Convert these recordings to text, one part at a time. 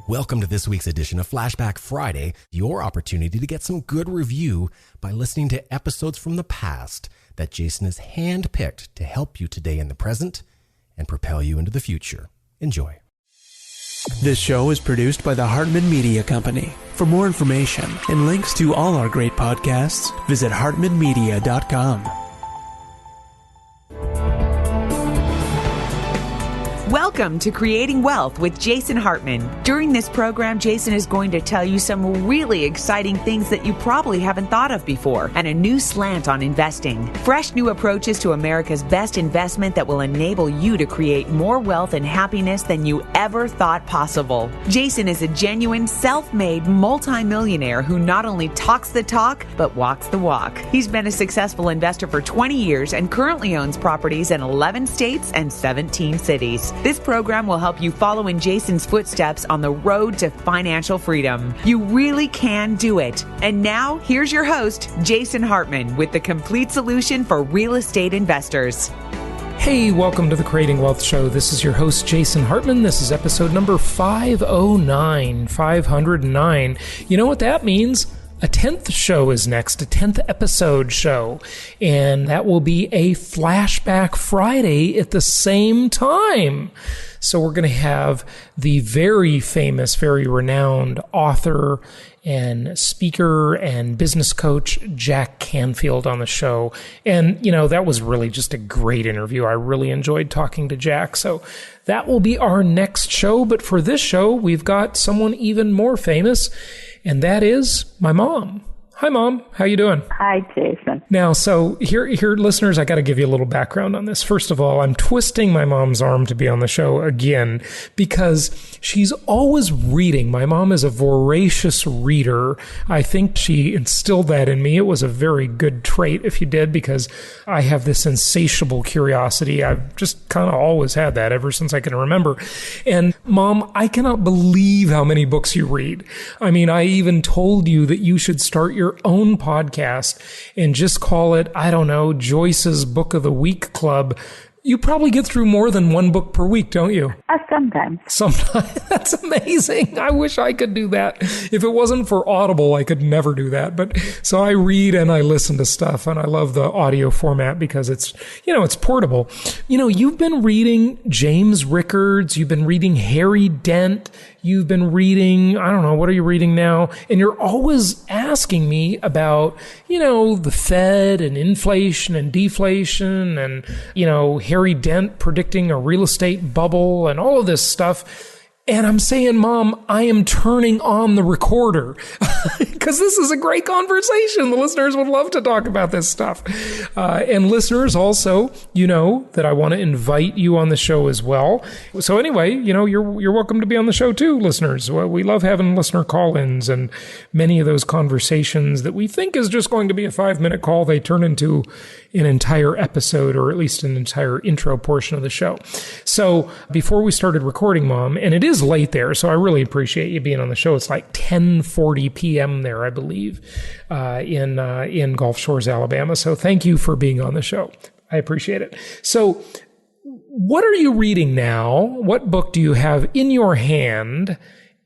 Welcome to this week's edition of Flashback Friday, your opportunity to get some good review by listening to episodes from the past that Jason has handpicked to help you today in the present and propel you into the future. Enjoy. This show is produced by the Hartman Media Company. For more information and links to all our great podcasts, visit hartmanmedia.com. Welcome to Creating Wealth with Jason Hartman. During this program, Jason is going to tell you some really exciting things that you probably haven't thought of before, and a new slant on investing. Fresh new approaches to America's best investment that will enable you to create more wealth and happiness than you ever thought possible. Jason is a genuine, self-made multimillionaire who not only talks the talk, but walks the walk. He's been a successful investor for 20 years and currently owns properties in 11 states and 17 cities. This program will help you follow in Jason's footsteps on the road to financial freedom. You really can do it. And now, here's your host, Jason Hartman, with the complete solution for real estate investors. Hey, welcome to the Creating Wealth Show. This is your host, Jason Hartman. This is episode number 509. You know what that means? A 10th show is next, a 10th episode show, and that will be a Flashback Friday at the same time. So we're going to have the very famous, very renowned author and speaker and business coach, Jack Canfield, on the show. And, you know, that was really just a great interview. I really enjoyed talking to Jack. So that will be our next show. But for this show, we've got someone even more famous, and that is my mom. Hi, Mom. How you doing? Hi, Jason. Now, so here, listeners, I got to give you a little background on this. First of all, I'm twisting my mom's arm to be on the show again because she's always reading. My mom is a voracious reader. I think she instilled that in me. It was a very good trait if you did, because I have this insatiable curiosity. I've just kind of always had that ever since I can remember. And Mom, I cannot believe how many books you read. I mean, I even told you that you should start your own podcast and just call it, I don't know, Joyce's Book of the Week Club. You probably get through more than one book per week, don't you? Sometimes. Sometimes. That's amazing. I wish I could do that. If it wasn't for Audible, I could never do that. But so I read and I listen to stuff, and I love the audio format because it's, you know, it's portable. You know, you've been reading James Rickards. You've been reading Harry Dent. You've been reading, I don't know, what are you reading now? And you're always asking me about, you know, the Fed and inflation and deflation and, you know, Harry Dent predicting a real estate bubble and all of this stuff. And I'm saying, Mom, I am turning on the recorder because this is a great conversation. The listeners would love to talk about this stuff. And listeners also, you know, that I want to invite you on the show as well. So anyway, you know, you're welcome to be on the show too, listeners. Well, we love having listener call-ins, and many of those conversations that we think is just going to be a 5-minute call, they turn into an entire episode, or at least an entire intro portion of the show. So before we started recording, Mom, and it is late there, so I really appreciate you being on the show. It's like 10:40 p.m. there, I believe, in Gulf Shores, Alabama. So thank you for being on the show. I appreciate it. So what are you reading now? What book do you have in your hand?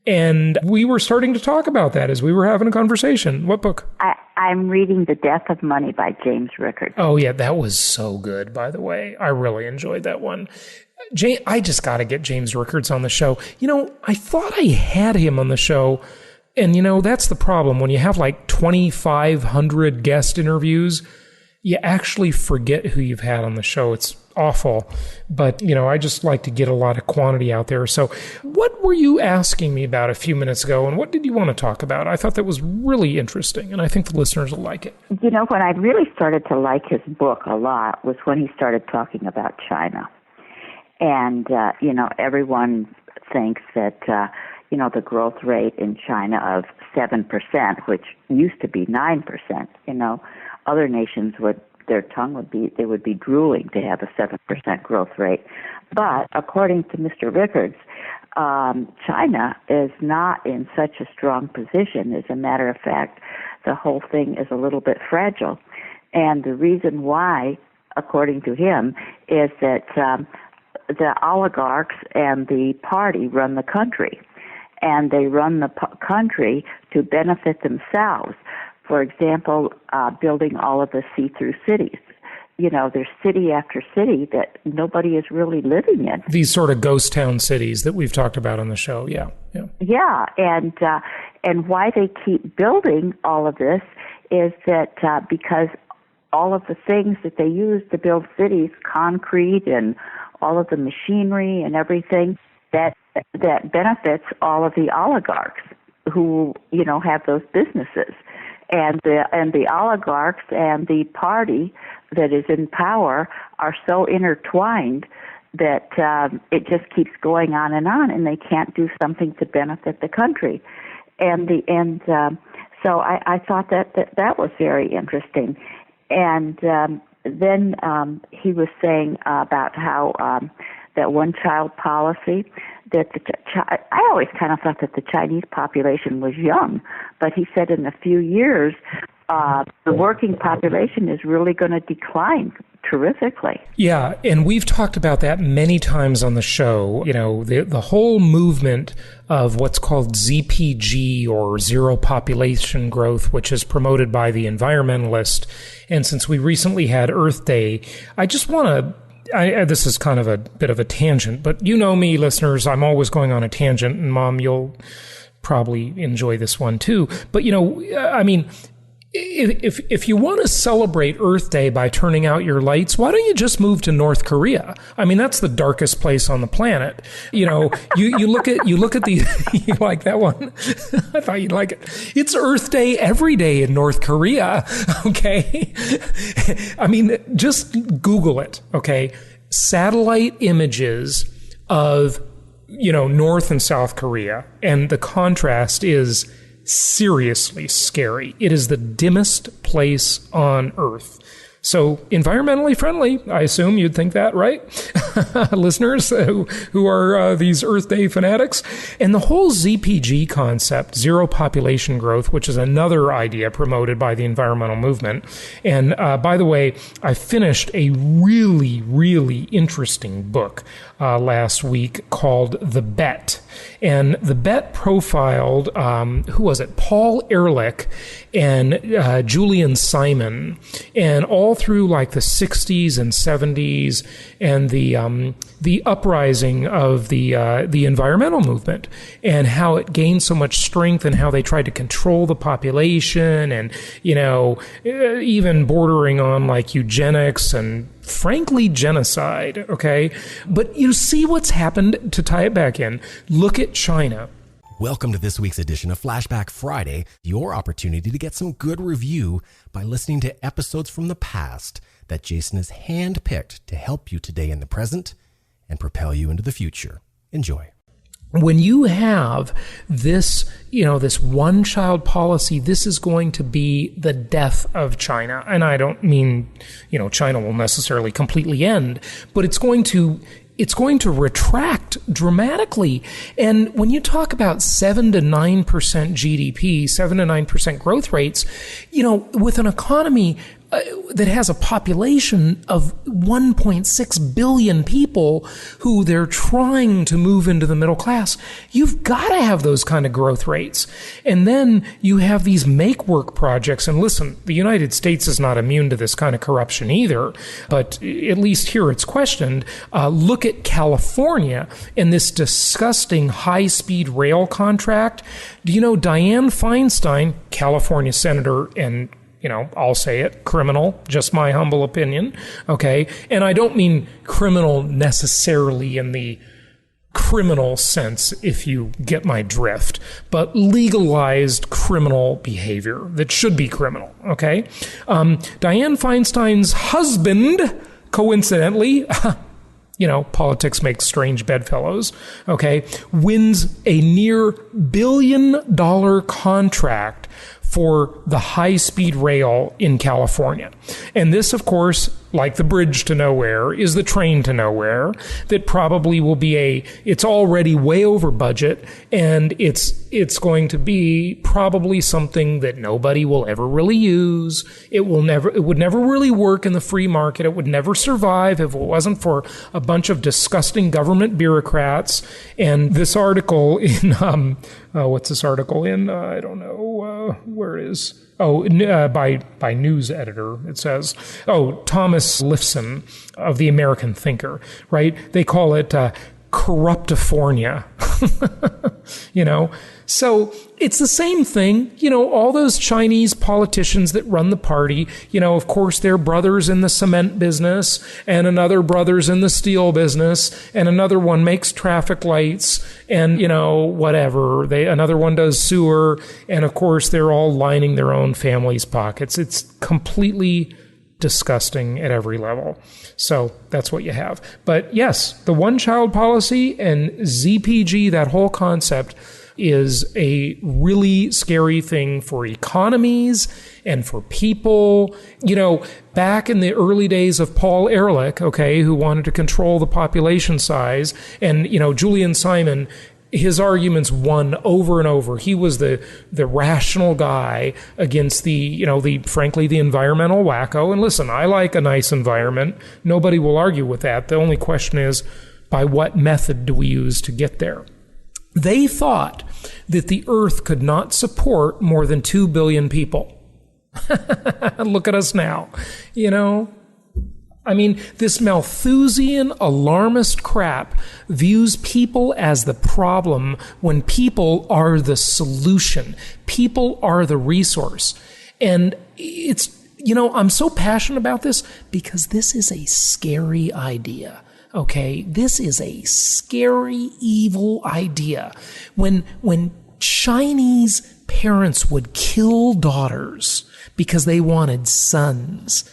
And we were starting to talk about that as we were having a conversation. What book? I'm reading The Death of Money by James Rickards. Oh, yeah, that was so good, by the way. I really enjoyed that one. I just got to get James Rickards on the show. You know, I thought I had him on the show, and, you know, that's the problem. When you have like 2,500 guest interviews, you actually forget who you've had on the show. It's awful. But, you know, I just like to get a lot of quantity out there. So what were you asking me about a few minutes ago, and what did you want to talk about? I thought that was really interesting, and I think the listeners will like it. You know, when I really started to like his book a lot was when he started talking about China. And, you know, everyone thinks that, you know, the growth rate in China of 7%, which used to be 9%, you know, other nations would, their tongue would be, they would be drooling to have a 7% growth rate. But according to Mr. Rickards, China is not in such a strong position. As a matter of fact, the whole thing is a little bit fragile. And the reason why, according to him, is that the oligarchs and the party run the country. and they run the country to benefit themselves. For example, building all of the see-through cities. There's city after city that nobody is really living in. These sort of ghost town cities that we've talked about on the show, yeah. Yeah, and why they keep building all of this is that because all of the things that they use to build cities, concrete and all of the machinery and everything, that benefits all of the oligarchs who, have those businesses. And the oligarchs and the party that is in power are so intertwined that it just keeps going on, and they can't do something to benefit the country. So I thought that was very interesting. And then he was saying about how that one-child policy, that I always kind of thought that the Chinese population was young, but he said in a few years the working population is really going to decline terrifically. Yeah, and we've talked about that many times on the show. The whole movement of what's called ZPG, or zero population growth, which is promoted by the environmentalists. And since we recently had Earth Day, I just want to this is kind of a bit of a tangent, but you know me, listeners, I'm always going on a tangent, and Mom, you'll probably enjoy this one too. But, if you want to celebrate Earth Day by turning out your lights, why don't you just move to North Korea? I mean, that's the darkest place on the planet. You look at the, you like that one? I thought you'd like it. It's Earth Day every day in North Korea. Okay. I mean, just Google it. Okay. Satellite images of, North and South Korea. And the contrast is seriously scary. It is the dimmest place on Earth. So environmentally friendly, I assume you'd think that, right? Listeners who are these Earth Day fanatics. And the whole ZPG concept, zero population growth, which is another idea promoted by the environmental movement. And by the way, I finished a really, really interesting book last week called The Bet. And The Bet profiled, who was it? Paul Ehrlich and Julian Simon, and all through like the 60s and 70s and the uprising of the environmental movement, and how it gained so much strength, and how they tried to control the population, and even bordering on like eugenics and frankly genocide. Okay, but you see what's happened. To tie it back in, look at China. Welcome to this week's edition of Flashback Friday, your opportunity to get some good review by listening to episodes from the past that Jason has handpicked to help you today in the present and propel you into the future. Enjoy. When you have this, this one-child policy, this is going to be the death of China. And I don't mean, China will necessarily completely end, but it's going to retract dramatically. And when you talk about 7 to 9% GDP, 7 to 9% growth rates, with an economy that has a population of 1.6 billion people who they're trying to move into the middle class, you've got to have those kind of growth rates. And then you have these make-work projects. And listen, the United States is not immune to this kind of corruption either, but at least here it's questioned. Look at California and this disgusting high-speed rail contract. Do you know Dianne Feinstein, California senator and I'll say it, criminal, just my humble opinion, okay? And I don't mean criminal necessarily in the criminal sense, if you get my drift, but legalized criminal behavior that should be criminal, okay? Dianne Feinstein's husband, coincidentally, politics makes strange bedfellows, okay, wins a near $1 billion contract for the high-speed rail in California. And this, of course, like the bridge to nowhere, is the train to nowhere, that probably will be it's already way over budget, and it's going to be probably something that nobody will ever really use. It would never really work in the free market. It would never survive if it wasn't for a bunch of disgusting government bureaucrats. And this article in, what's this article in? I don't know, where it is. By news editor, it says, Thomas Lifson of the American Thinker, right? They call it corruptifornia, So it's the same thing, all those Chinese politicians that run the party, of course, they're brothers in the cement business, and another brother's in the steel business, and another one makes traffic lights, and, whatever. Another one does sewer, and of course, they're all lining their own family's pockets. It's completely disgusting at every level. So that's what you have. But yes, the one-child policy and ZPG, that whole concept, is a really scary thing for economies and for people. Back in the early days of Paul Ehrlich, who wanted to control the population size, and, Julian Simon, his arguments won over and over. He was the rational guy against frankly, the environmental wacko. And listen, I like a nice environment. Nobody will argue with that. The only question is, by what method do we use to get there? They thought that the Earth could not support more than 2 billion people. Look at us now, this Malthusian alarmist crap views people as the problem when people are the solution. People are the resource. And it's, I'm so passionate about this because this is a scary idea. This is a scary, evil idea. When Chinese parents would kill daughters because they wanted sons,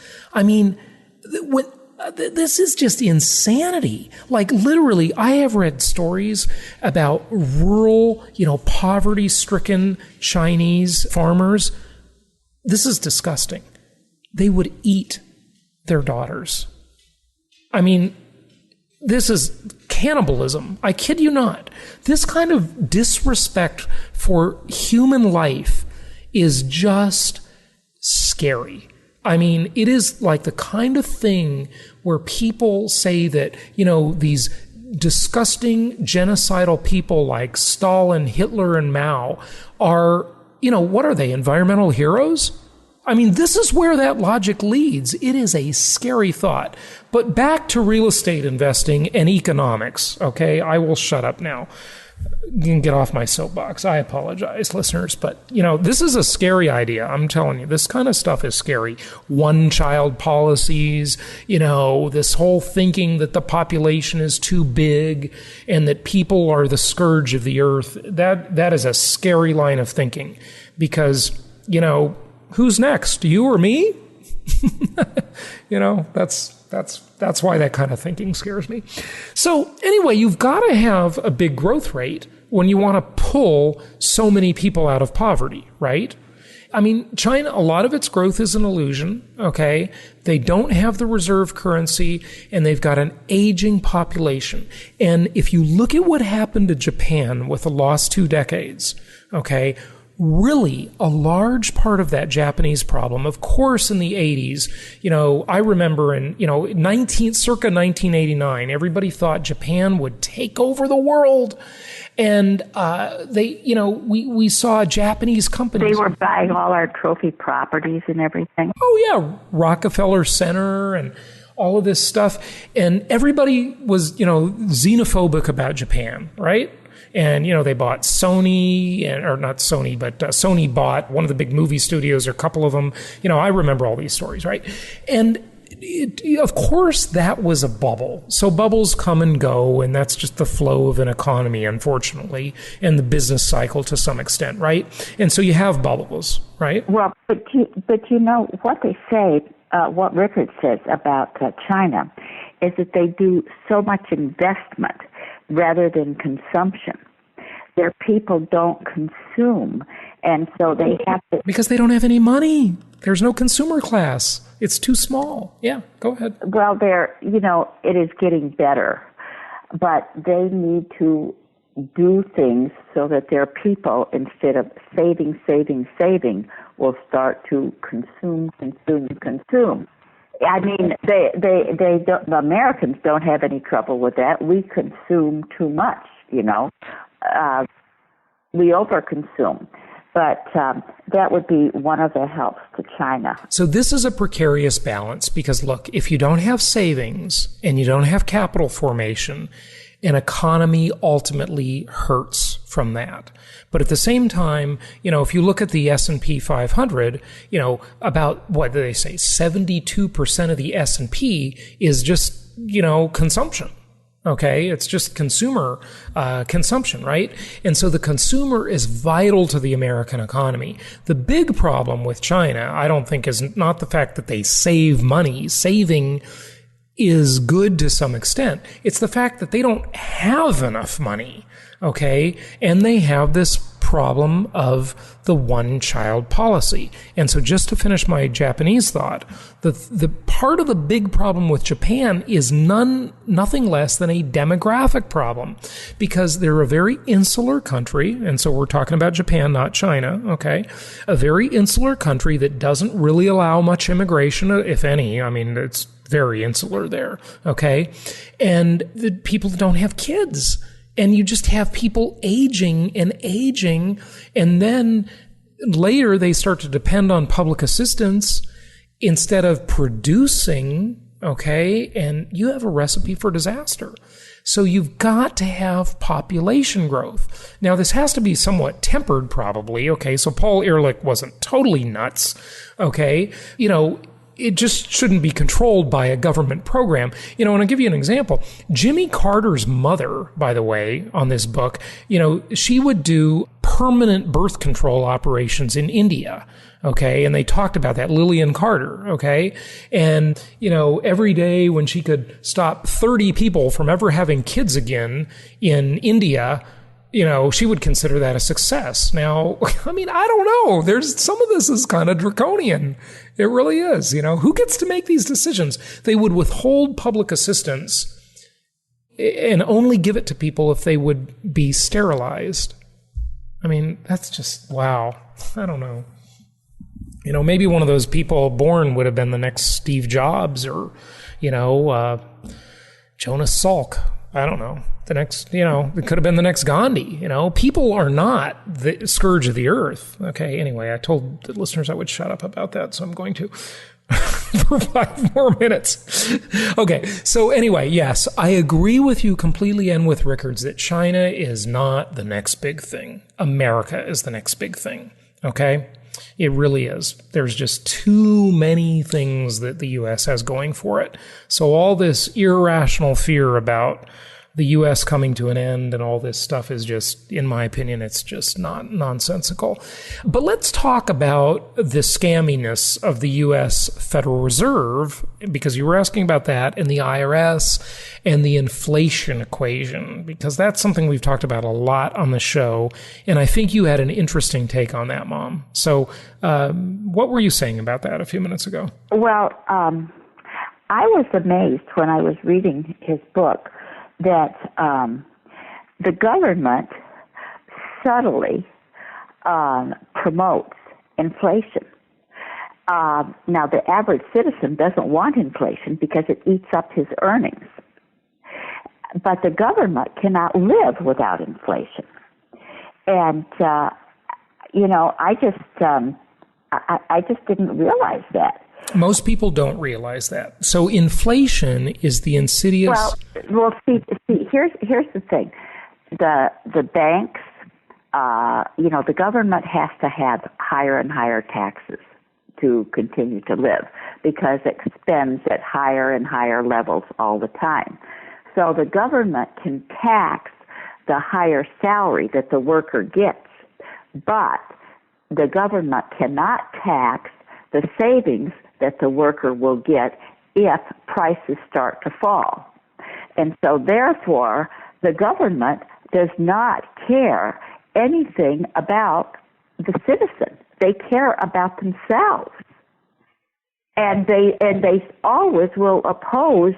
this is just insanity. Like, literally, I have read stories about rural, poverty-stricken Chinese farmers. This is disgusting. They would eat their daughters. This is cannibalism. I kid you not. This kind of disrespect for human life is just scary. It is like the kind of thing where people say that, these disgusting genocidal people like Stalin, Hitler, and Mao are, what are they, environmental heroes? This is where that logic leads. It is a scary thought. But back to real estate investing and economics, I will shut up now. You can get off my soapbox. I apologize, listeners. But, this is a scary idea. I'm telling you, this kind of stuff is scary. One-child policies, this whole thinking that the population is too big and that people are the scourge of the earth. That is a scary line of thinking because, who's next? You or me? That's why that kind of thinking scares me. So anyway, you've got to have a big growth rate when you want to pull so many people out of poverty, right? China, a lot of its growth is an illusion, They don't have the reserve currency, and they've got an aging population. And if you look at what happened to Japan with the lost 2 decades, really a large part of that Japanese problem, of course, in the 80s, I remember in, circa 1989, everybody thought Japan would take over the world. And we saw Japanese companies. They were buying all our trophy properties and everything. Oh, yeah, Rockefeller Center and all of this stuff. And everybody was, xenophobic about Japan, right? And, they bought Sony, or not Sony, but Sony bought one of the big movie studios, or a couple of them. I remember all these stories, right? And of course, that was a bubble. So bubbles come and go, and that's just the flow of an economy, unfortunately, and the business cycle to some extent, right? And so you have bubbles, right? Well, but what they say, what Rickards says about China is that they do so much investment rather than consumption. Their people don't consume, And so they have to... Because they don't have any money. There's no consumer class. It's too small. Yeah, go ahead. Well, it is getting better, but they need to do things so that their people, instead of saving, will start to consume. I mean, they don't, the Americans don't have any trouble with that. We consume too much, we overconsume. But that would be one of the helps to China. So this is a precarious balance because, look, if you don't have savings and you don't have capital formation, an economy ultimately hurts from that. But at the same time, if you look at the S&P 500, about, what do they say, 72% of the S&P is just, consumption. Okay, it's just consumer consumption, right? And so the consumer is vital to the American economy. The big problem with China, I don't think, is not the fact that they save money. Saving is good to some extent. It's the fact that they don't have enough money, okay? And they have this problem of the one-child policy. And so just to finish my Japanese thought, the part of the big problem with Japan is nothing less than a demographic problem, because they're a very insular country, and so we're talking about Japan, not China, okay? A very insular country that doesn't really allow much immigration, if any. I mean, it's very insular there, okay? And the people don't have kids. And you just have people aging, and then later they start to depend on public assistance instead of producing, okay? And you have a recipe for disaster. So you've got to have population growth. Now, this has to be somewhat tempered, probably, okay? So Paul Ehrlich wasn't totally nuts, okay? It just shouldn't be controlled by a government program. And I'll give you an example. Jimmy Carter's mother, by the way, on this book, she would do permanent birth control operations in India. Okay. And they talked about that, Lillian Carter. Okay. And, every day when she could stop 30 people from ever having kids again in India, she would consider that a success. Now, I mean, I don't know. There's some of this is kind of draconian. It really is. Who gets to make these decisions? They would withhold public assistance and only give it to people if they would be sterilized. I mean, that's just, wow. I don't know. Maybe one of those people born would have been the next Steve Jobs or, Jonas Salk. I don't know. The next, it could have been the next Gandhi. People are not the scourge of the earth. Okay. Anyway, I told the listeners I would shut up about that, so I'm going to for 5 more minutes. Okay. So anyway, yes, I agree with you completely and with Rickards that China is not the next big thing. America is the next big thing. Okay. It really is. There's just too many things that the U.S. has going for it. So all this irrational fear about the U.S. coming to an end and all this stuff is just, in my opinion, it's just not nonsensical. But let's talk about the scamminess of the U.S. Federal Reserve, because you were asking about that, and the IRS and the inflation equation, because that's something we've talked about a lot on the show. And I think you had an interesting take on that, Mom. So what were you saying about that a few minutes ago? Well, I was amazed when I was reading his book that the government subtly promotes inflation. Now, the average citizen doesn't want inflation because it eats up his earnings. But the government cannot live without inflation. And, I just didn't realize that. Most people don't realize that. So inflation is the insidious... Well, see, here's the thing. The banks, the government has to have higher and higher taxes to continue to live because it spends at higher and higher levels all the time. So the government can tax the higher salary that the worker gets, but the government cannot tax the savings that the worker will get if prices start to fall. And so therefore, the government does not care anything about the citizen. They care about themselves. And they always will oppose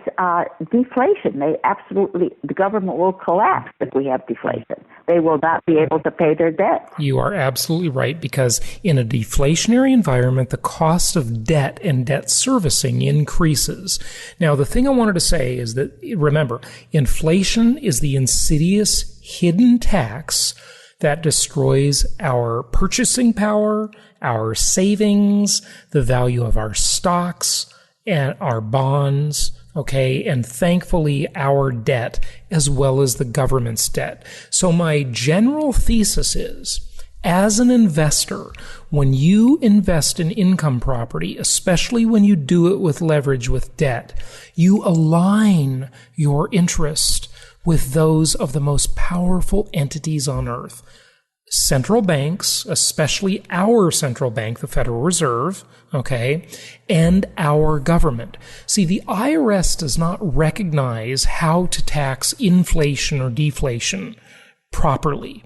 deflation. The government will collapse if we have deflation. They will not be able to pay their debt. You are absolutely right, because in a deflationary environment, the cost of debt and debt servicing increases. Now, the thing I wanted to say is that, remember, inflation is the insidious hidden tax that destroys our purchasing power, our savings, the value of our stocks and our bonds, okay, and thankfully our debt as well as the government's debt. So my general thesis is, as an investor, when you invest in income property, especially when you do it with leverage with debt, you align your interest with those of the most powerful entities on earth. Central banks, especially our central bank, the Federal Reserve, okay, and our government. See, the IRS does not recognize how to tax inflation or deflation properly.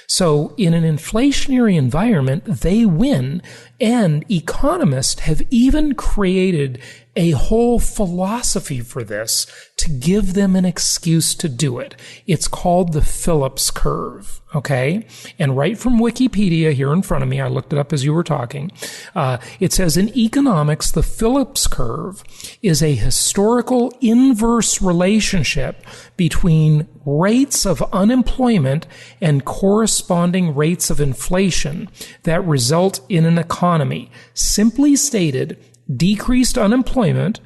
So in an inflationary environment, they win, and economists have even created a whole philosophy for this to give them an excuse to do it. It's called the Phillips curve, okay? And right from Wikipedia here in front of me, I looked it up as you were talking, it says in economics, the Phillips curve is a historical inverse relationship between rates of unemployment and corresponding rates of inflation that result in an economy. Simply stated, decreased unemployment,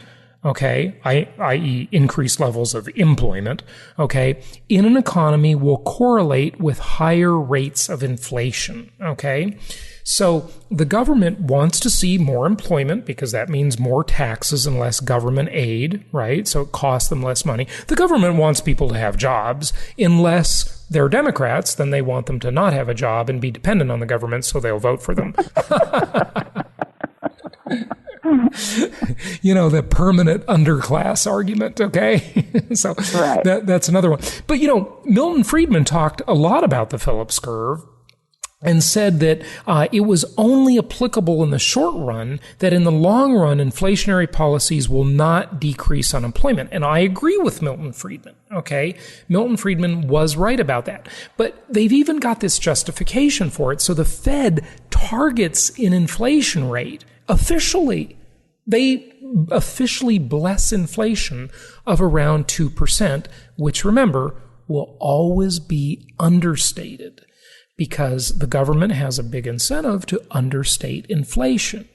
okay, i.e. increased levels of employment, okay, in an economy will correlate with higher rates of inflation, okay? So the government wants to see more employment because that means more taxes and less government aid, right? So it costs them less money. The government wants people to have jobs. Unless they're Democrats, then they want them to not have a job and be dependent on the government, so they'll vote for them. You know, the permanent underclass argument, okay? So right. That's another one. But, you know, Milton Friedman talked a lot about the Phillips curve and said that it was only applicable in the short run, that in the long run, inflationary policies will not decrease unemployment. And I agree with Milton Friedman, okay? Milton Friedman was right about that. But they've even got this justification for it. So the Fed targets an inflation rate officially. They officially bless inflation of around 2%, which, remember, will always be understated because the government has a big incentive to understate inflation.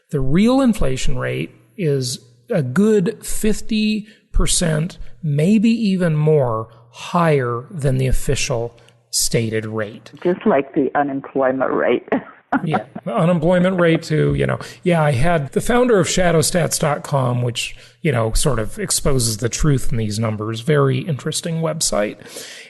The real inflation rate is a good 50%, maybe even more, higher than the official stated rate. Just like the unemployment rate. Yeah, the unemployment rate too, you know. Yeah, I had the founder of shadowstats.com, which, you know, sort of exposes the truth in these numbers. Very interesting website.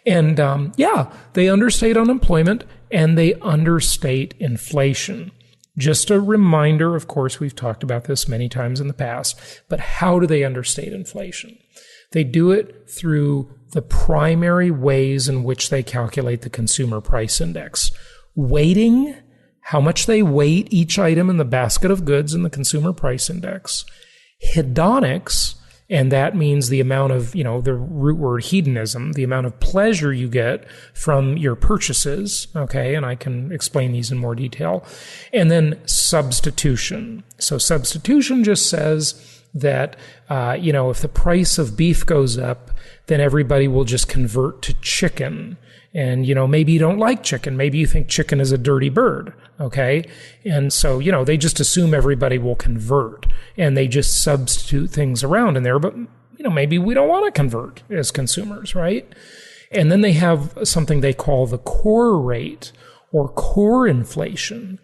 And yeah, they understate unemployment and they understate inflation. Just a reminder, of course, we've talked about this many times in the past, but how do they understate inflation? They do it through the primary ways in which they calculate the consumer price index. Weighting, how much they weight each item in the basket of goods in the consumer price index. Hedonics, and that means the amount of, you know, the root word hedonism, the amount of pleasure you get from your purchases, okay, and I can explain these in more detail. And then substitution. So substitution just says that, you know, if the price of beef goes up, then everybody will just convert to chicken. And, you know, maybe you don't like chicken. Maybe you think chicken is a dirty bird, okay? And so, you know, they just assume everybody will convert and they just substitute things around in there. But, you know, maybe we don't want to convert as consumers, right? And then they have something they call the core rate or core inflation,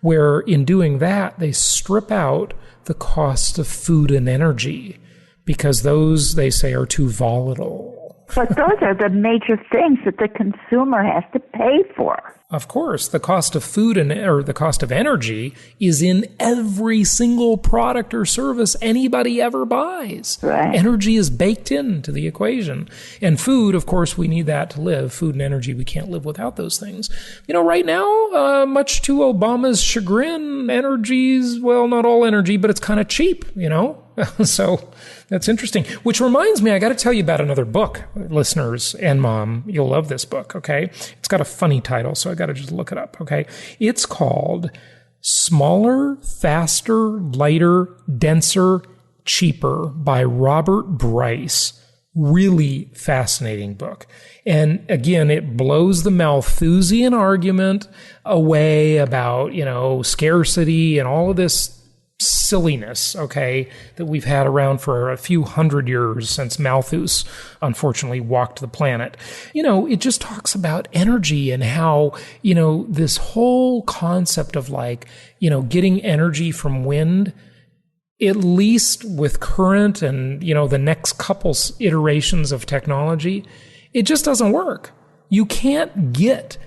where in doing that, they strip out the cost of food and energy because those, they say, are too volatile. But those are the major things that the consumer has to pay for. Of course, the cost of food or the cost of energy is in every single product or service anybody ever buys. Right. Energy is baked into the equation. And food, of course, we need that to live. Food and energy, we can't live without those things. Right now, much to Obama's chagrin, energy's, well, not all energy, but it's kind of cheap, So that's interesting. Which reminds me, I got to tell you about another book, listeners and Mom. You'll love this book, okay? It's got a funny title, so I got to just look it up, okay? It's called Smaller, Faster, Lighter, Denser, Cheaper by Robert Bryce. Really fascinating book. And again, it blows the Malthusian argument away about, scarcity and all of this silliness, okay, that we've had around for a few hundred years since Malthus unfortunately walked the planet. It just talks about energy and how, this whole concept of getting energy from wind, at least with current and, the next couple iterations of technology, it just doesn't work. You can't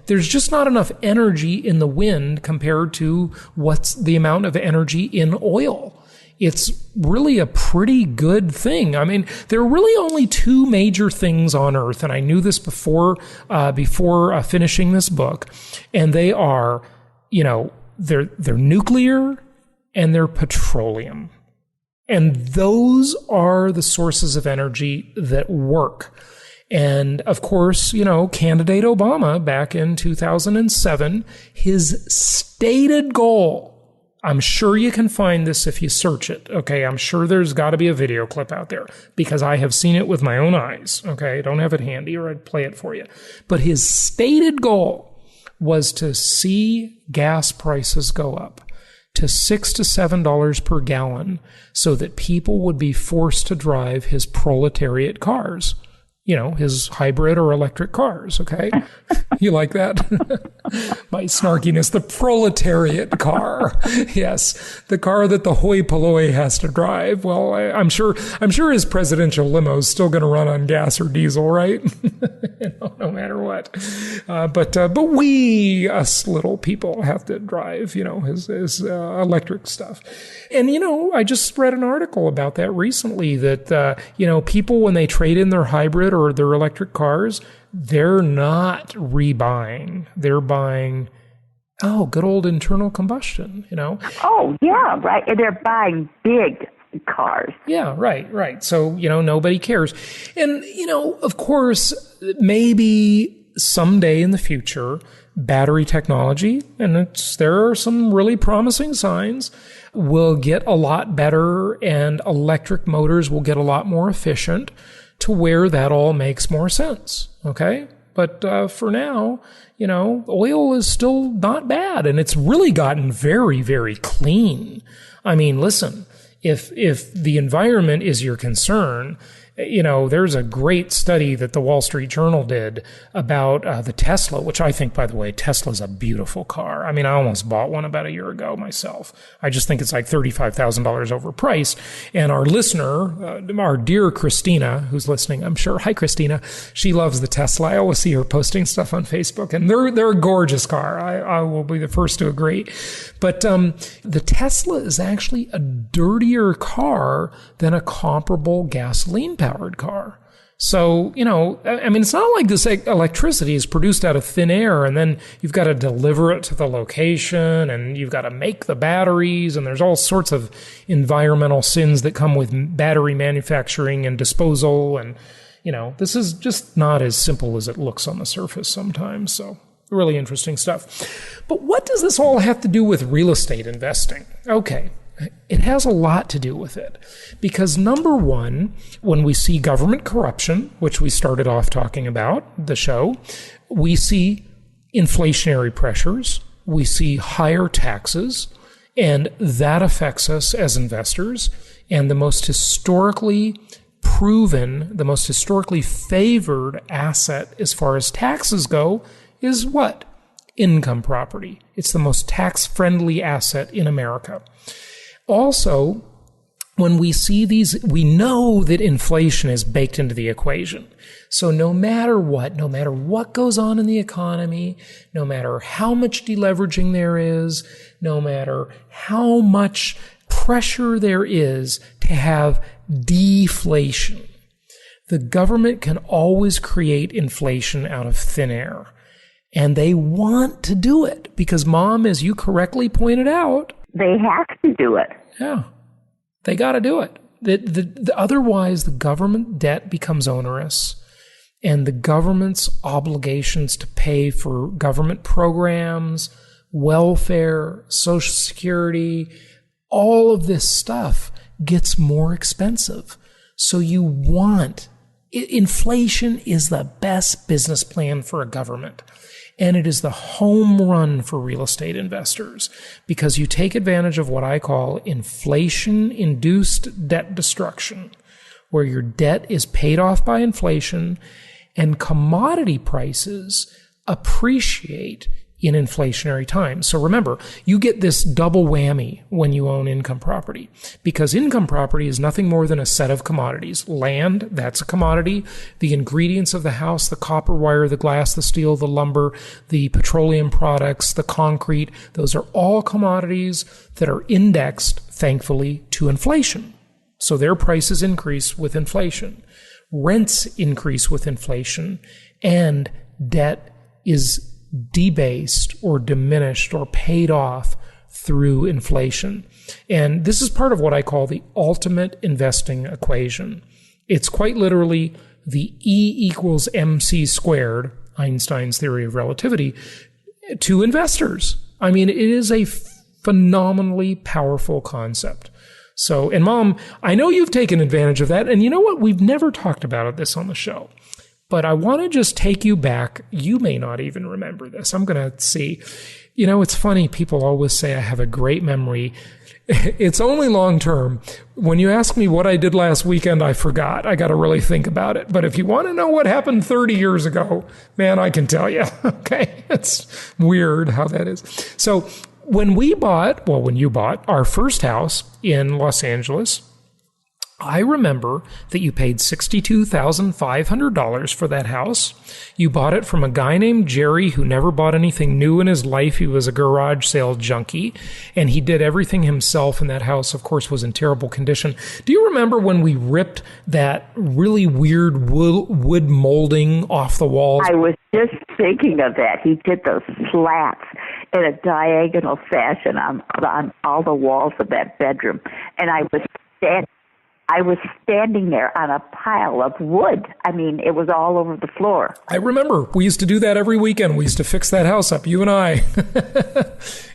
there's just not enough energy in the wind compared to what's the amount of energy in oil. It's really a pretty good thing. I mean, there are really only two major things on Earth, and I knew this before finishing this book, and they are, they're nuclear and they're petroleum. And those are the sources of energy that work. And of course, candidate Obama back in 2007, his stated goal, I'm sure you can find this if you search it. Okay. I'm sure there's got to be a video clip out there because I have seen it with my own eyes. Okay. I don't have it handy or I'd play it for you. But his stated goal was to see gas prices go up to $6 to $7 per gallon so that people would be forced to drive his proletariat cars. His hybrid or electric cars, okay? You like that? My snarkiness, the proletariat car. Yes, the car that the hoi polloi has to drive. Well, I'm sure his presidential limo is still going to run on gas or diesel, right? No matter what. But we, us little people, have to drive, his electric stuff. And, I just read an article about that recently that, people, when they trade in their hybrid or their electric cars, they're not rebuying. They're buying, good old internal combustion, Oh, yeah, right. And they're buying big cars. Yeah, right. So, nobody cares. And, of course, maybe someday in the future, battery technology, and there are some really promising signs, will get a lot better and electric motors will get a lot more efficient to where that all makes more sense. Okay. But for now, oil is still not bad and it's really gotten very, very clean. I mean, listen, if the environment is your concern, there's a great study that the Wall Street Journal did about the Tesla, which I think, by the way, Tesla's a beautiful car. I mean, I almost bought one about a year ago myself. I just think it's like $35,000 overpriced. And our listener, our dear Christina, who's listening, I'm sure. Hi, Christina. She loves the Tesla. I always see her posting stuff on Facebook, and they're a gorgeous car. I will be the first to agree. But the Tesla is actually a dirtier car than a comparable gasoline-powered car. So, it's not like this electricity is produced out of thin air and then you've got to deliver it to the location and you've got to make the batteries and there's all sorts of environmental sins that come with battery manufacturing and disposal. And, this is just not as simple as it looks on the surface sometimes. So really interesting stuff. But what does this all have to do with real estate investing? Okay. It has a lot to do with it because number one, when we see government corruption, which we started off talking about the show, we see inflationary pressures, we see higher taxes, and that affects us as investors. And the most historically proven, the most historically favored asset as far as taxes go is what? Income property. It's the most tax-friendly asset in America. Also, when we see these, we know that inflation is baked into the equation. So no matter what goes on in the economy, no matter how much deleveraging there is, no matter how much pressure there is to have deflation, the government can always create inflation out of thin air. And they want to do it because, Mom, as you correctly pointed out, they have to do it. Yeah. They got to do it. Otherwise, the government debt becomes onerous, and the government's obligations to pay for government programs, welfare, Social Security, all of this stuff gets more expensive. So inflation is the best business plan for a government. And it is the home run for real estate investors because you take advantage of what I call inflation-induced debt destruction, where your debt is paid off by inflation and commodity prices appreciate in inflationary times. So remember, you get this double whammy when you own income property, because income property is nothing more than a set of commodities. Land, that's a commodity. The ingredients of the house, the copper wire, the glass, the steel, the lumber, the petroleum products, the concrete, those are all commodities that are indexed, thankfully, to inflation. So their prices increase with inflation. Rents increase with inflation, and debt is debased or diminished or paid off through inflation. And this is part of what I call the ultimate investing equation. It's quite literally the E equals MC squared, Einstein's theory of relativity, to investors. I mean, it is a phenomenally powerful concept. So, and Mom, I know you've taken advantage of that. And you know what? We've never talked about this on the show. But I want to just take you back. You may not even remember this. I'm going to see. You know, it's funny. People always say I have a great memory. It's only long term. When you ask me what I did last weekend, I forgot. I got to really think about it. But if you want to know what happened 30 years ago, man, I can tell you. Okay. It's weird how that is. So when you bought our first house in Los Angeles, I remember that you paid $62,500 for that house. You bought it from a guy named Jerry who never bought anything new in his life. He was a garage sale junkie, and he did everything himself, and that house, of course, was in terrible condition. Do you remember when we ripped that really weird wood molding off the walls? I was just thinking of that. He did those slats in a diagonal fashion on all the walls of that bedroom, and I was standing there on a pile of wood. I mean, it was all over the floor. I remember. We used to do that every weekend. We used to fix that house up, you and I.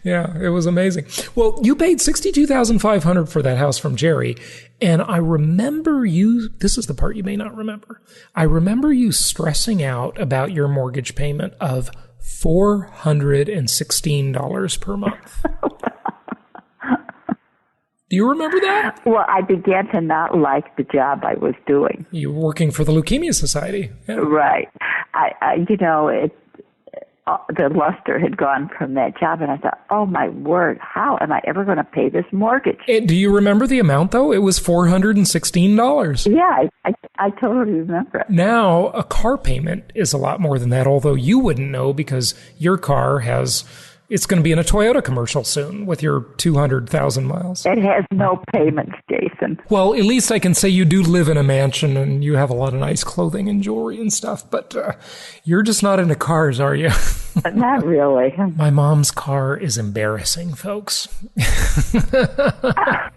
Yeah, it was amazing. Well, you paid $62,500 for that house from Jerry. And I remember this is the part you may not remember. I remember you stressing out about your mortgage payment of $416 per month. Do you remember that? Well, I began to not like the job I was doing. You were working for the Leukemia Society. Yeah. Right. The luster had gone from that job, and I thought, oh, my word, how am I ever going to pay this mortgage? Do you remember the amount, though? It was $416. Yeah, I totally remember it. Now, a car payment is a lot more than that, although you wouldn't know because your car it's going to be in a Toyota commercial soon with your 200,000 miles. It has no payments, Jason. Well, at least I can say you do live in a mansion and you have a lot of nice clothing and jewelry and stuff, but you're just not into cars, are you? Not really. My mom's car is embarrassing, folks. Stop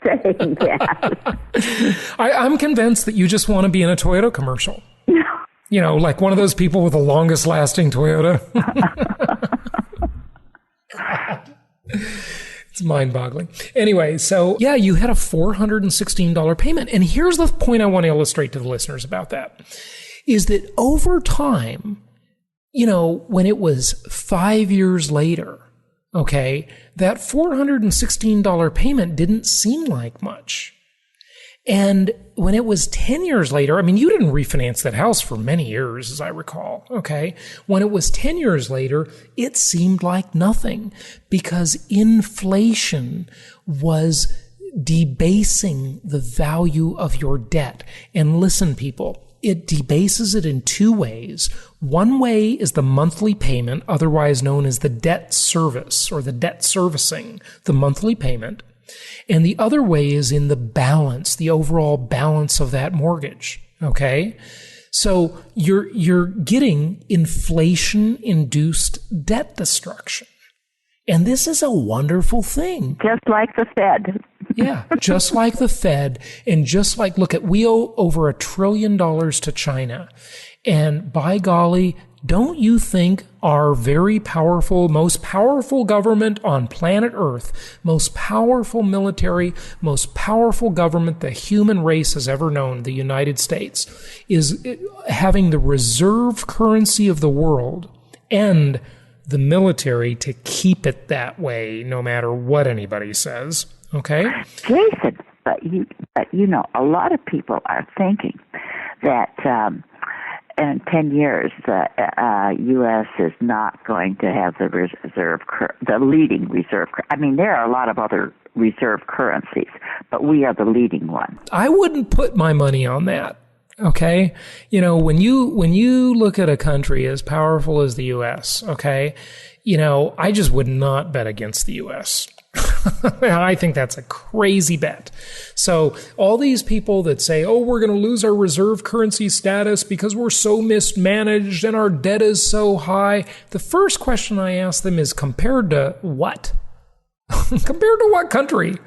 saying that. I'm convinced that you just want to be in a Toyota commercial. You know, like one of those people with the longest lasting Toyota. It's mind-boggling. Anyway, so yeah, you had a $416 payment. And here's the point I want to illustrate to the listeners about that, is that over time, you know, when it was 5 years later, okay, that $416 payment didn't seem like much. And when it was 10 years later, I mean, you didn't refinance that house for many years, as I recall, okay? When it was 10 years later, it seemed like nothing because inflation was debasing the value of your debt. And listen, people, it debases it in two ways. One way is the monthly payment, otherwise known as the debt service or the debt servicing, the monthly payment. And the other way is in the balance, the overall balance of that mortgage. Okay? So you're getting inflation-induced debt destruction. And this is a wonderful thing. Just like the Fed. Yeah, just like the Fed. And just like, look, we owe over $1 trillion to China. And by golly, don't you think our very powerful, most powerful government on planet Earth, most powerful military, most powerful government the human race has ever known, the United States, is having the reserve currency of the world and the military to keep it that way, no matter what anybody says. Okay? Jason, but you know, a lot of people are thinking that in 10 years, the U.S. is not going to have the leading reserve. I mean, there are a lot of other reserve currencies, but we are the leading one. I wouldn't put my money on that. Okay. You know, when you look at a country as powerful as the U.S., okay, you know, I just would not bet against the U.S. I think that's a crazy bet. So all these people that say, oh, we're going to lose our reserve currency status because we're so mismanaged and our debt is so high. The first question I ask them is compared to what? Compared to what country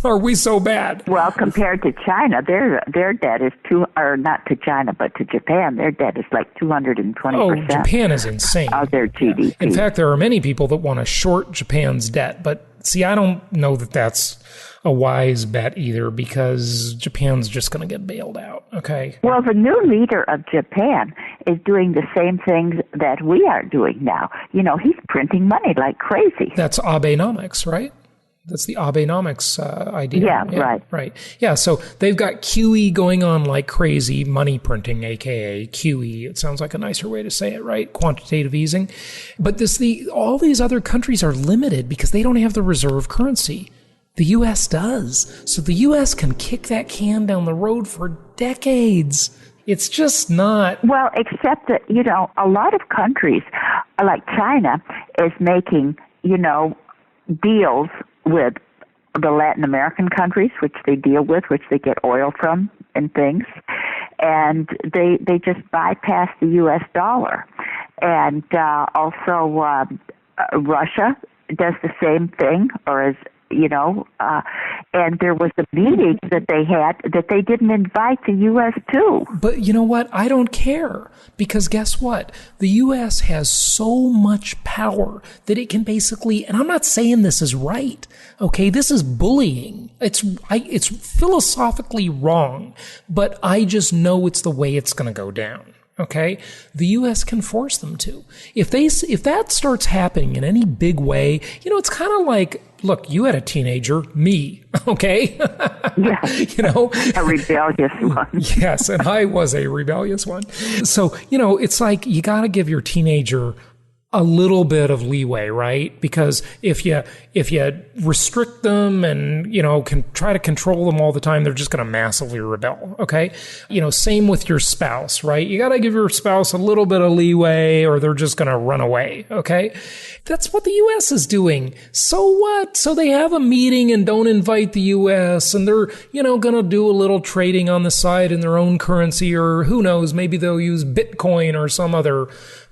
are we so bad? Well, compared to China, their debt is not to China, but to Japan, their debt is like 220%. Oh, Japan is insane. Of their GDP. In fact, there are many people that want to short Japan's debt, but see, I don't know that that's a wise bet either, because Japan's just going to get bailed out. Okay. Well, the new leader of Japan is doing the same things that we are doing now. You know, he's printing money like crazy. That's Abenomics, right? That's the Abenomics idea. Yeah, right. Right. Yeah, so they've got QE going on like crazy, money printing, aka QE. It sounds like a nicer way to say it, right? Quantitative easing. But all these other countries are limited because they don't have the reserve currency. The U.S. does. So the U.S. can kick that can down the road for decades. It's just not... Well, except that, you know, a lot of countries, like China, is making, you know, deals with the Latin American countries, which they deal with, which they get oil from and things. And they just bypass the U.S. dollar. And also Russia does the same thing, or is... You know, and there was a meeting that they had that they didn't invite the U.S. to. But you know what? I don't care, because guess what? The U.S. has so much power that it can basically, and I'm not saying this is right, okay? This is bullying. It's philosophically wrong, but I just know it's the way it's going to go down. Okay, the U.S. can force them to. If that starts happening in any big way, you know, it's kind of like, look, you had a teenager, me, okay? Yeah, you know, a rebellious one. Yes, and I was a rebellious one. So, you know, it's like you got to give your teenager a little bit of leeway, right? Because if you restrict them and, you know, can try to control them all the time, they're just going to massively rebel. Okay. You know, same with your spouse, right? You got to give your spouse a little bit of leeway or they're just going to run away. Okay. That's what the U.S. is doing. So what? So they have a meeting and don't invite the U.S. and they're, you know, going to do a little trading on the side in their own currency, or who knows, maybe they'll use Bitcoin or some other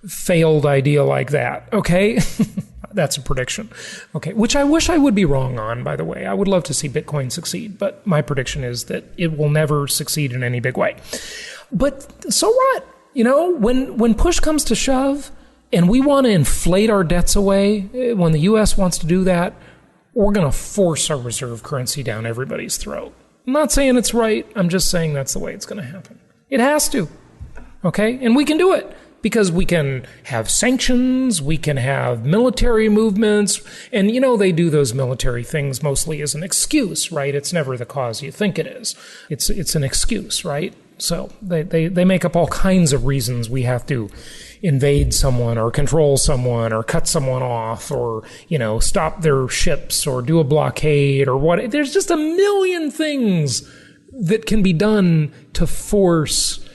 failed idea like that. Okay. That's a prediction. Okay. Which I wish I would be wrong on, by the way. I would love to see Bitcoin succeed, but my prediction is that it will never succeed in any big way. But so what? You know, when push comes to shove and we want to inflate our debts away, when the U.S. wants to do that, we're going to force our reserve currency down everybody's throat. I'm not saying it's right. I'm just saying that's the way it's going to happen. It has to. Okay. And we can do it. Because we can have sanctions, we can have military movements, and, you know, they do those military things mostly as an excuse, right? It's never the cause you think it is. It's an excuse, right? So they make up all kinds of reasons we have to invade someone or control someone or cut someone off or, stop their ships or do a blockade or what. There's just a million things that can be done to force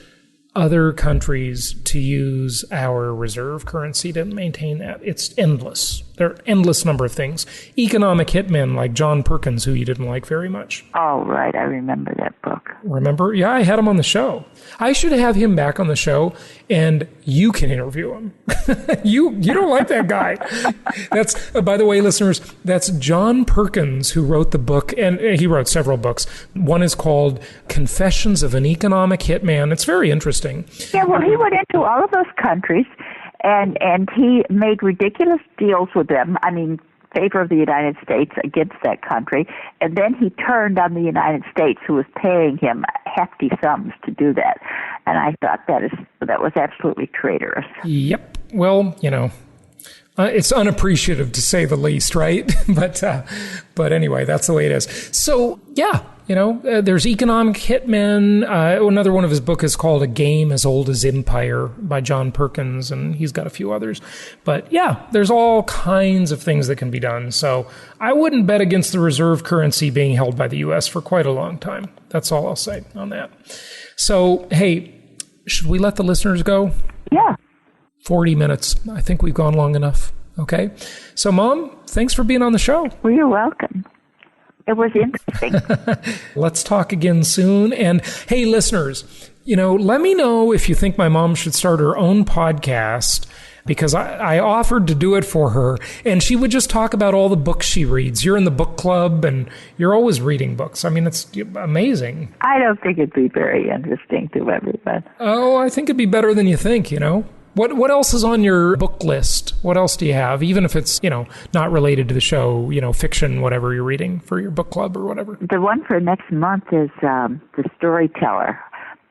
other countries to use our reserve currency to maintain that. It's endless. There are endless number of things. Economic hitmen like John Perkins, who you didn't like very much. Oh, right. I remember that book. Remember? Yeah, I had him on the show. I should have him back on the show, and you can interview him. You don't like that guy. That's, by the way, listeners, that's John Perkins who wrote the book, and he wrote several books. One is called Confessions of an Economic Hitman. It's very interesting. Yeah, well, he went into all of those countries, and he made ridiculous deals with them. I mean, favor of the United States against that country, and then he turned on the United States, who was paying him hefty sums to do that. And I thought that was absolutely traitorous. Yep. Well, it's unappreciative to say the least, right? But anyway, that's the way it is. So yeah, there's Economic Hitmen. Another one of his book is called A Game as Old as Empire by John Perkins, and he's got a few others. But yeah, there's all kinds of things that can be done. So I wouldn't bet against the reserve currency being held by the U.S. for quite a long time. That's all I'll say on that. So, hey, should we let the listeners go? Yeah. 40 minutes. I think we've gone long enough. Okay. So, Mom, thanks for being on the show. Well, you're welcome. It was interesting. Let's talk again soon. And hey, listeners, let me know if you think my mom should start her own podcast, because I offered to do it for her, and she would just talk about all the books she reads. You're in the book club, and you're always reading books. I mean, it's amazing. I don't think it'd be very interesting to everyone. Oh, I think it'd be better than you think, What else is on your book list? What else do you have? Even if it's, not related to the show, fiction, whatever you're reading for your book club or whatever. The one for next month is The Storyteller,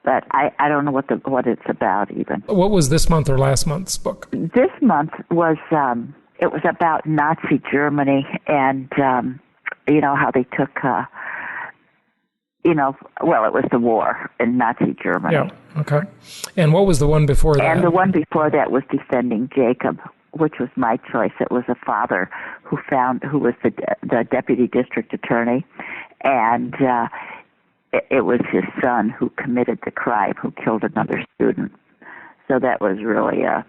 but I don't know what it's about even. What was this month or last month's book? This month was, it was about Nazi Germany and, how they took, it was the war in Nazi Germany. Yeah, okay. And what was the one before that? And the one before that was Defending Jacob, which was my choice. It was a father who was the deputy district attorney, and it was his son who committed the crime, who killed another student. So that was really a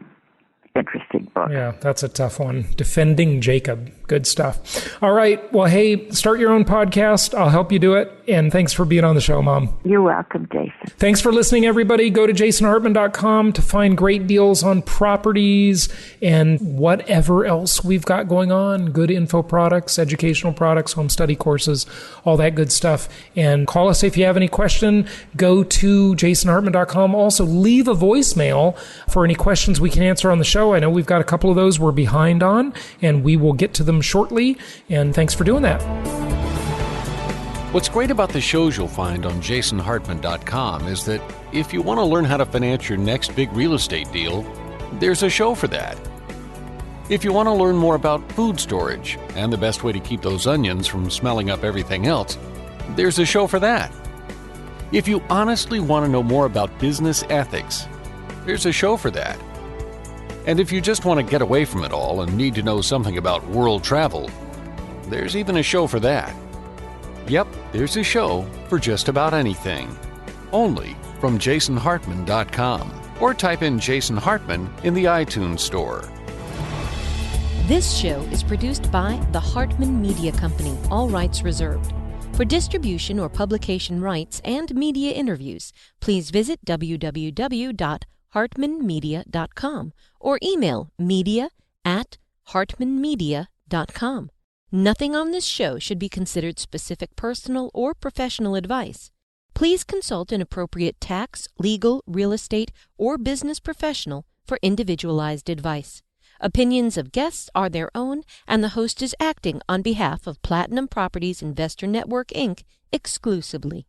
interesting book. Yeah, that's a tough one. Defending Jacob. Good stuff. All right. Well, hey, start your own podcast. I'll help you do it. And thanks for being on the show, Mom. You're welcome, Jason. Thanks for listening, everybody. Go to jasonhartman.com to find great deals on properties and whatever else we've got going on. Good info products, educational products, home study courses, all that good stuff. And call us if you have any question. Go to jasonhartman.com. Also, leave a voicemail for any questions we can answer on the show. I know we've got a couple of those we're behind on, and we will get to them shortly. And thanks for doing that. What's great about the shows you'll find on jasonhartman.com is that if you want to learn how to finance your next big real estate deal, there's a show for that. If you want to learn more about food storage and the best way to keep those onions from smelling up everything else, there's a show for that. If you honestly want to know more about business ethics, there's a show for that. And if you just want to get away from it all and need to know something about world travel, there's even a show for that. Yep, there's a show for just about anything. Only from jasonhartman.com, or type in Jason Hartman in the iTunes store. This show is produced by the Hartman Media Company, all rights reserved. For distribution or publication rights and media interviews, please visit www.hartmanmedia.com or email media@hartmanmedia.com. Nothing on this show should be considered specific personal or professional advice. Please consult an appropriate tax, legal, real estate, or business professional for individualized advice. Opinions of guests are their own, and the host is acting on behalf of Platinum Properties Investor Network, Inc. exclusively.